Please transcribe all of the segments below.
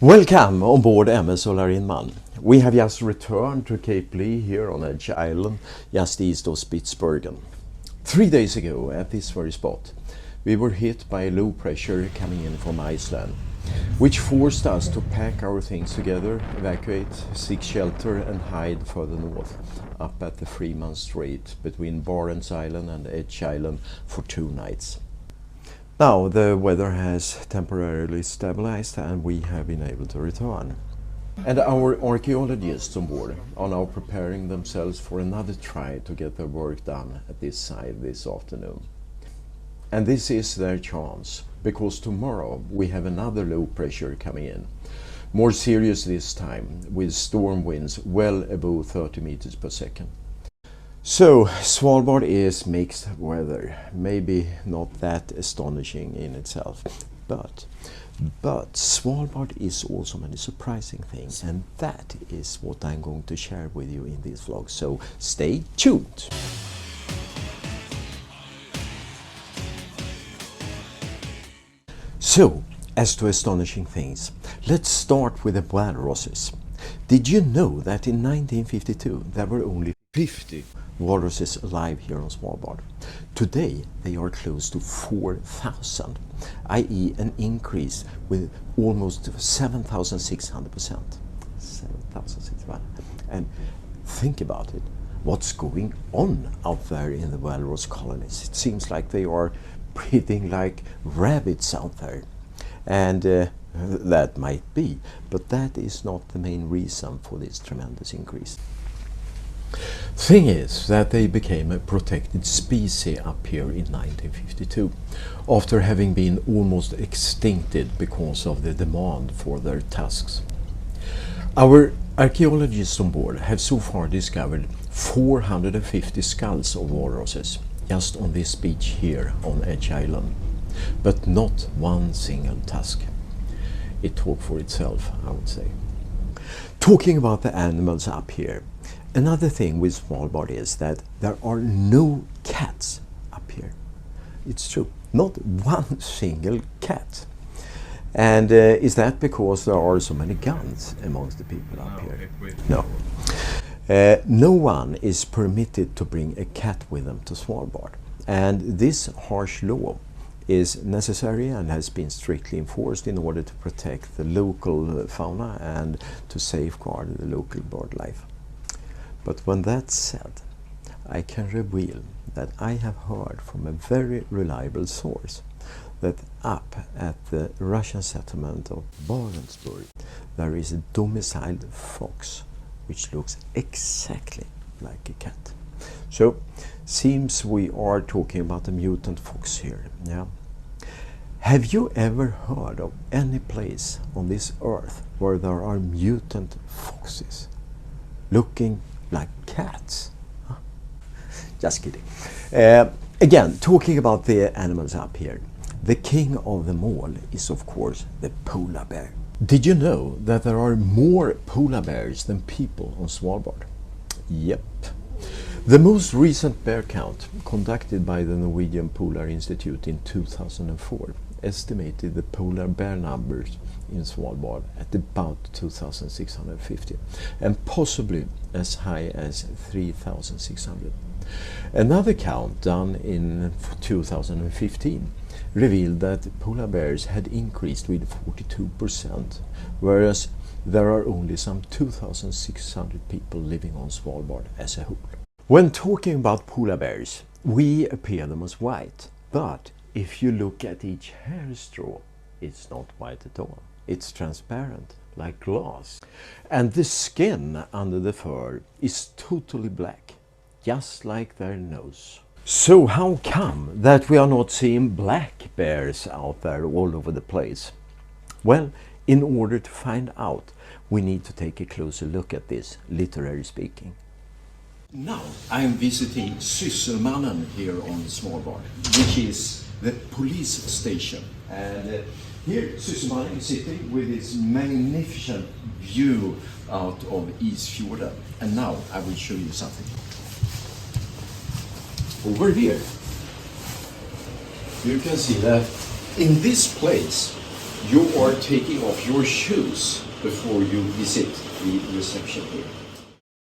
Welcome on board MS Solarinman. We have just returned to Cape Lee here on Edge Island, just east of Spitsbergen. 3 days ago at this very spot, we were hit by low pressure coming in from Iceland, which forced us to pack our things together, evacuate, seek shelter and hide further north, up at the Freeman Strait between Barents Island and Edge Island for 2 nights. Now the weather has temporarily stabilized and we have been able to return. And our archaeologists on board are now preparing themselves for another try to get their work done at this site this afternoon. And this is their chance, because tomorrow we have another low pressure coming in. More serious this time, with storm winds well above 30 meters per second. So, Svalbard is mixed weather, maybe not that astonishing in itself, but Svalbard is also many surprising things, and that is what I'm going to share with you in this vlog, so stay tuned! So, as to astonishing things, let's start with the walruses. Did you know that in 1952 there were only 50 walruses alive here on Svalbard? Today they are close to 4,000, i.e. an increase with almost 7,600%. 7,600. And think about it, what's going on out there in the walrus colonies? It seems like they are breeding like rabbits out there. And that might be, but that is not the main reason for this tremendous increase. Thing is that they became a protected species up here in 1952, after having been almost extincted because of the demand for their tusks. Our archaeologists on board have so far discovered 450 skulls of walruses just on this beach here on Edge Island, but not one single tusk. It talks for itself, I would say. Talking about the animals up here, another thing with Svalbard is that there are no cats up here. It's true, not one single cat. And is that because there are so many guns amongst the people up here? No. No one is permitted to bring a cat with them to Svalbard. And this harsh law is necessary and has been strictly enforced in order to protect the local fauna and to safeguard the local bird life. But when that's said, I can reveal that I have heard from a very reliable source that up at the Russian settlement of Barentsburg there is a domiciled fox which looks exactly like a cat. So, seems we are talking about a mutant fox here, yeah? Have you ever heard of any place on this earth where there are mutant foxes looking like cats? Huh? Just kidding. Again, talking about the animals up here, the king of them all is of course the polar bear. Did you know that there are more polar bears than people on Svalbard? Yep. The most recent bear count, conducted by the Norwegian Polar Institute in 2004, estimated the polar bear numbers in Svalbard at about 2,650 and possibly as high as 3,600. Another count done in 2015 revealed that polar bears had increased with 42%, whereas there are only some 2,600 people living on Svalbard as a whole. When talking about polar bears, we appear them as white, but if you look at each hair straw, it's not white at all. It's transparent, like glass. And the skin under the fur is totally black, just like their nose. So how come that we are not seeing black bears out there all over the place? Well, in order to find out, we need to take a closer look at this, literally speaking. Now I'm visiting Sysselmannen here on Svalbard, which is the police station. And here Sysselmannen is sitting with this magnificent view out of Isfjorden. And now I will show you something. Over here, you can see that in this place you are taking off your shoes before you visit the reception here.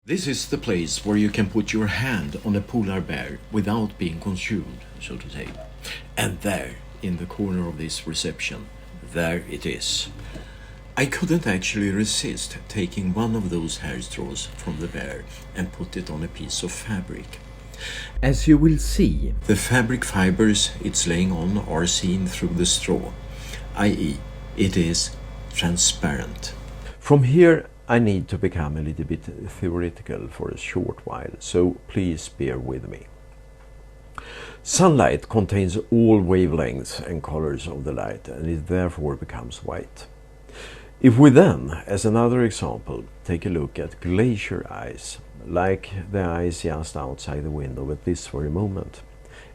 This is the place where you can put your hand on a polar bear without being consumed, so to say. And there, in the corner of this reception, there it is. I couldn't actually resist taking one of those hair straws from the bear and put it on a piece of fabric. As you will see, the fabric fibers it's laying on are seen through the straw, i.e., it is transparent. From here, I need to become a little bit theoretical for a short while, so please bear with me. Sunlight contains all wavelengths and colors of the light, and it therefore becomes white. If we then, as another example, take a look at glacier ice, like the ice just outside the window at this very moment,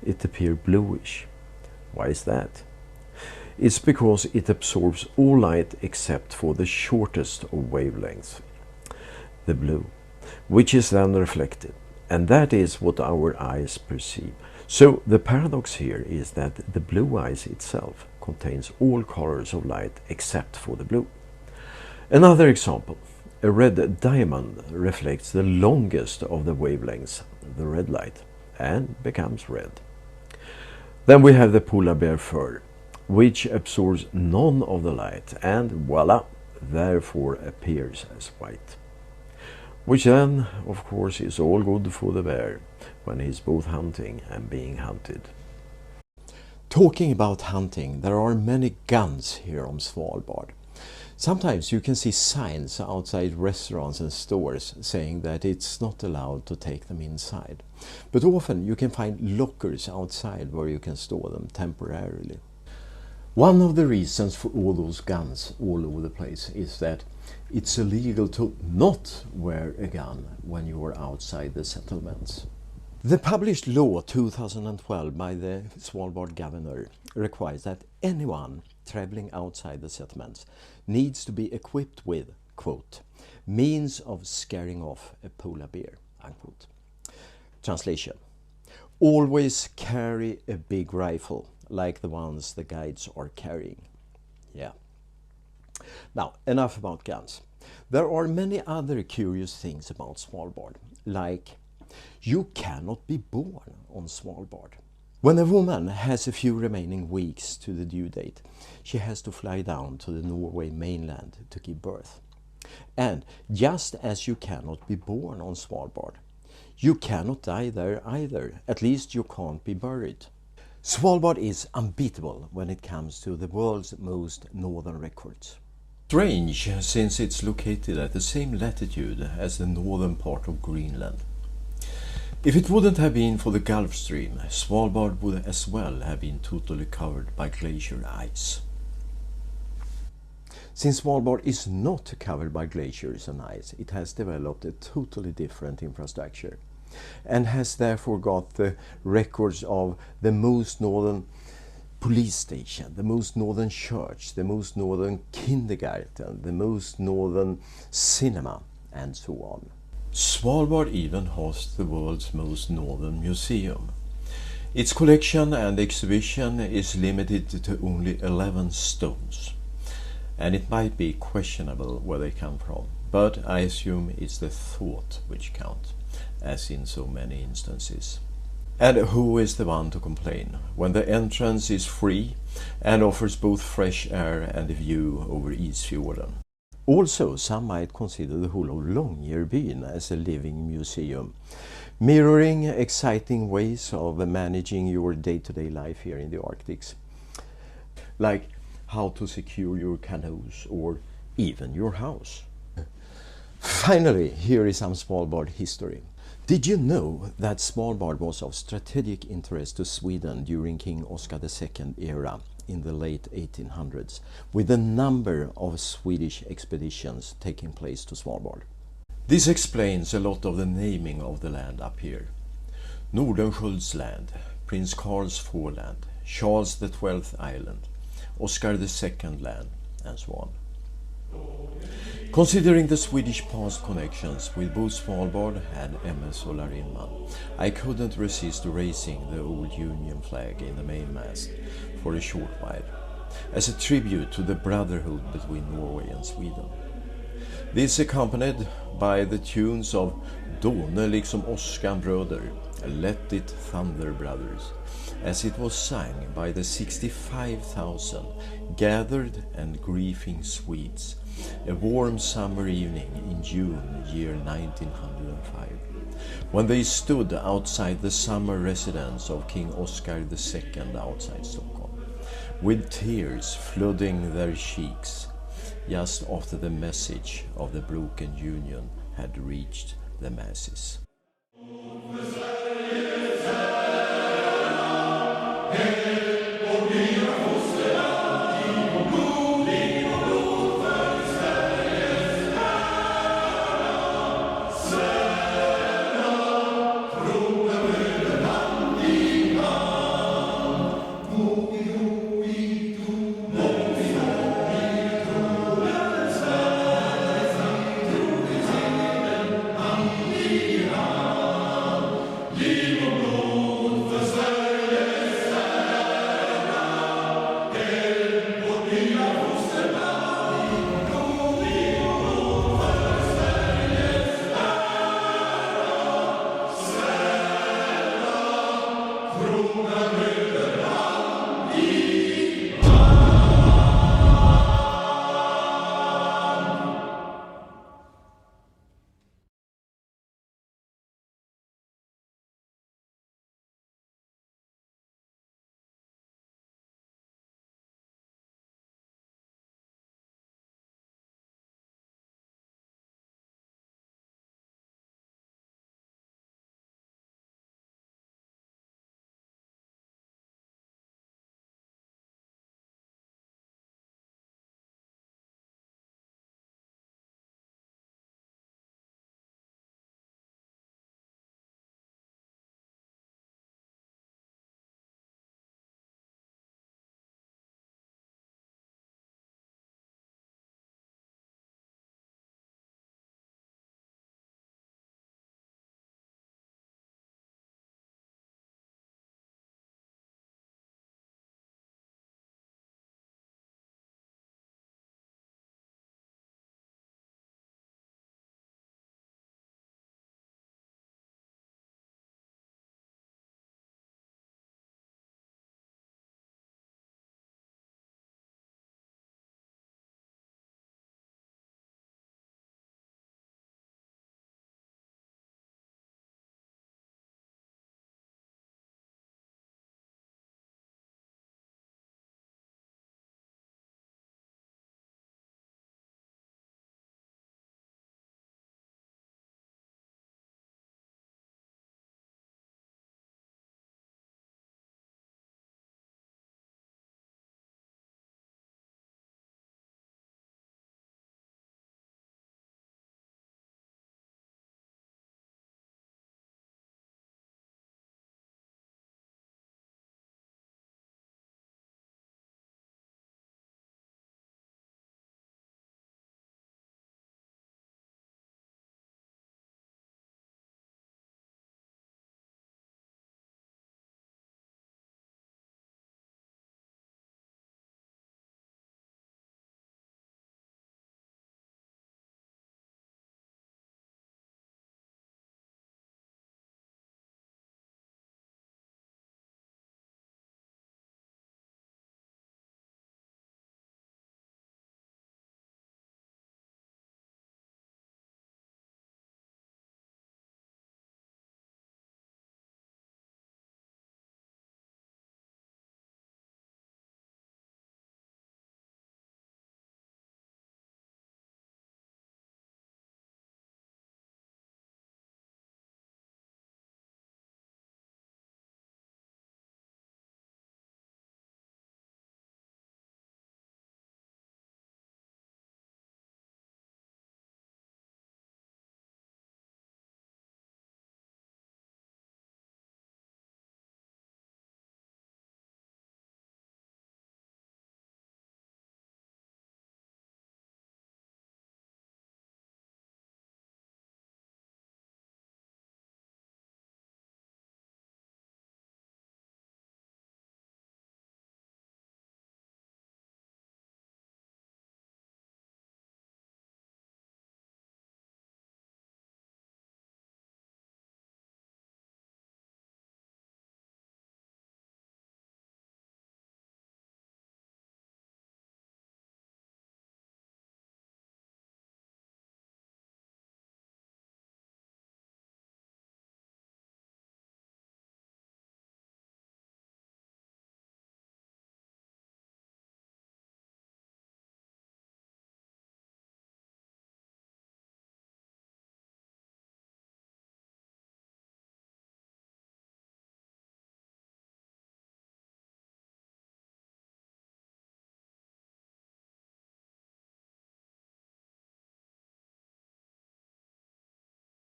it appears bluish. Why is that? It's because it absorbs all light except for the shortest of wavelengths, the blue, which is then reflected, and that is what our eyes perceive. So the paradox here is that the blue ice itself contains all colors of light except for the blue. Another example, a red diamond reflects the longest of the wavelengths, the red light, and becomes red. Then we have the polar bear fur, which absorbs none of the light and voila, therefore appears as white. Which then, of course, is all good for the bear when he's both hunting and being hunted. Talking about hunting, there are many guns here on Svalbard. Sometimes you can see signs outside restaurants and stores saying that it's not allowed to take them inside. But often you can find lockers outside where you can store them temporarily. One of the reasons for all those guns all over the place is that it's illegal to not wear a gun when you are outside the settlements. The published law 2012 by the Svalbard governor requires that anyone traveling outside the settlements needs to be equipped with, quote, means of scaring off a polar bear, unquote. Translation: always carry a big rifle like the ones the guides are carrying. Yeah. Now, enough about guns. There are many other curious things about Svalbard, like you cannot be born on Svalbard. When a woman has a few remaining weeks to the due date, she has to fly down to the Norway mainland to give birth. And just as you cannot be born on Svalbard, you cannot die there either. At least you can't be buried. Svalbard is unbeatable when it comes to the world's most northern records. Strange, since it's located at the same latitude as the northern part of Greenland. If it wouldn't have been for the Gulf Stream, Svalbard would as well have been totally covered by glacier ice. Since Svalbard is not covered by glaciers and ice, it has developed a totally different infrastructure and has therefore got the records of the most northern police station, the most northern church, the most northern kindergarten, the most northern cinema, and so on. Svalbard even hosts the world's most northern museum. Its collection and exhibition is limited to only 11 stones, and it might be questionable where they come from, but I assume it's the thought which counts, as in so many instances. And who is the one to complain when the entrance is free and offers both fresh air and a view over Isfjorden? Also, some might consider the whole of Longyearbyen as a living museum, mirroring exciting ways of managing your day-to-day life here in the Arctic, like how to secure your canoes or even your house. Finally, here is some Svalbard history. Did you know that Svalbard was of strategic interest to Sweden during King Oscar II era in the late 1800s, with a number of Swedish expeditions taking place to Svalbard? This explains a lot of the naming of the land up here. Nordenskiölds land, Prince Karl's Foreland, Charles XII Island, Oscar II land, and so on. Considering the Swedish past connections with both Svalbard and MS Solarinman, I couldn't resist raising the old Union flag in the mainmast for a short while. as a tribute to the brotherhood between Norway and Sweden. This accompanied by the tunes of Dåne liksom åskan bröder, Let It Thunder Brothers, as it was sung by the 65,000 gathered and grieving Swedes a warm summer evening in June year 1905, when they stood outside the summer residence of King Oscar II outside Stockholm, with tears flooding their cheeks, just after the message of the broken union had reached the masses. Hey!